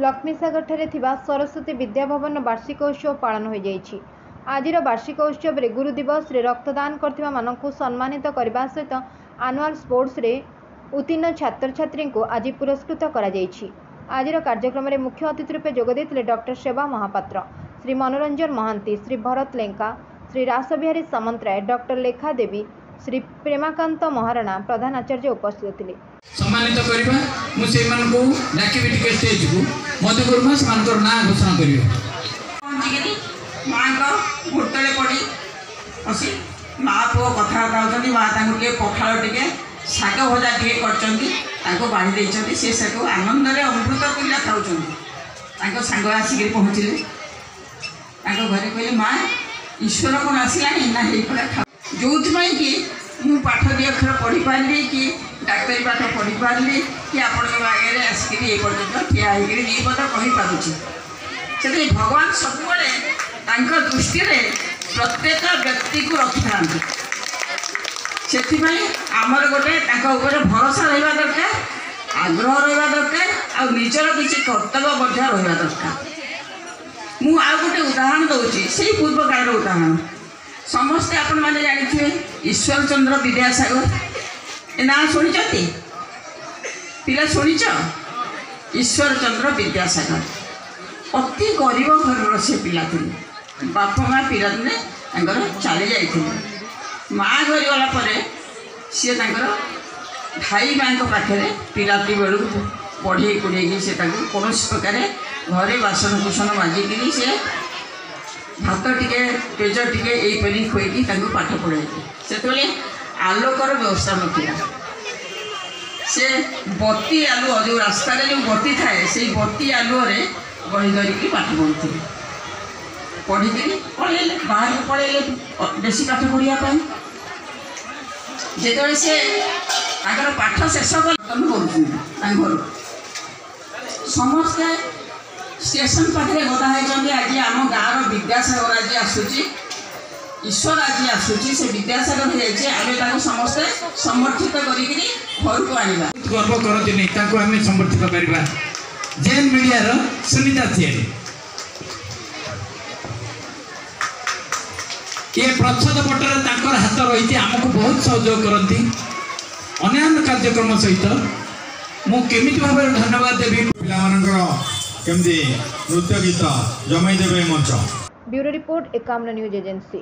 लक्ष्मीसागर ठारे थिबा सरस्वती विद्याभवन वार्षिक उत्सव पालन हो जाइछि। आजिर वार्षिक उत्सव रे गुरु दिवस रे रक्तदान करथिबा मानकु सम्मानित करबा सहित एनुअल स्पोर्ट्स रे उत्तीर्ण छात्र छात्री को आज पुरस्कृत करा जाइछि। आजिर कार्यक्रम रे मुख्य अतिथि रूपे जोग देथिले डॉक्टर सेवा महापात्र, श्री मनोरंजन महांती, श्री भरत लेंका, श्री रासबिहारी सामंतराय, डॉक्टर लेखा देवी, श्री प्रेमाकांत महाराणा प्रधान आचार्य उपस्थित थिले। सम्मानित करबा मु से मन को डाकिबि टिके स्टेज को मते करबा समान ना घोषणा करियो। पहुंचीगिरी मां को घोटले पड़ी असी मां पो कथा कहउछनी, मां तांको के पखाळ टिके शाग भजा टिके करचंती, तांको बाढी देइचंती, से शाग आनंद रे अमृत पिला खाउचंती। तांको संग आसीगिरी पहुंचिले, तांको घरे कहले मां ईश्वर कोन आसिलानी ना हेई पडा खा जोथमै कि मु पाठ दि अक्षर पढ़ी पारली कि डाक्तरी पाठ पढ़ी पारली कि आपण आगे आसिक ये पर्यटन ठिया होकर ये पद कही पारुची। से भगवान सब दृष्टि प्रत्येक व्यक्ति को रखी था। से आमर गोटे भरोसा रहा दरकार, आग्रह रहा दरकार, आजर किसी कर्तव्य रहा दरकार। मु आ गोटे उदाहरण दूसरी से पूर्व काल उदाहरण समस्ते आपण मैंने जानी ईश्वर चंद्र विद्यासागर ए ना शुणी पिला शुणीच ईश्वर चंद्र विद्यासागर अति गरीब घर से पिला थे। बाप माँ पिला दिने चली जाते माँ घर गला सी भाई माँ पाखे पिलाती बेलू पढ़े कुड़े से कौन प्रकार घरे बासन कुसन माजिकी से भात टिके पेज टिके यहीपरि खुएकी पाठ पढ़ाई से आलोकर व्यवस्था नथिला। से बत्ती आलुओ जो रास्ता जो बत्ती थाए से बत्ती आलुओ बही धरिकी पाठ पढ़ुते पढ़ी पढ़े बाहर को पढ़े बेसी पाठ पढ़ापी जो से पाठ शेष कर समस्ते स्टेशन पाखे गदा होती। आज आम गाँव विद्यासागर आज आसूची ईश्वर आज आसूची से विद्यासागर हो समस्ते समर्थित कर घर को आने गर्व करती नहीं आम समर्थित करवा। जेन मीडिया सुनीता थिएरी ये प्रच्छद पटर हाथ रही आमको बहुत सहयोग करती अन्य कार्यक्रम सहित मुझे भाव धन्यवाद देवी केमती नृत्य गीत जमाई देवे मंच। Bureau report Ekamra news agency.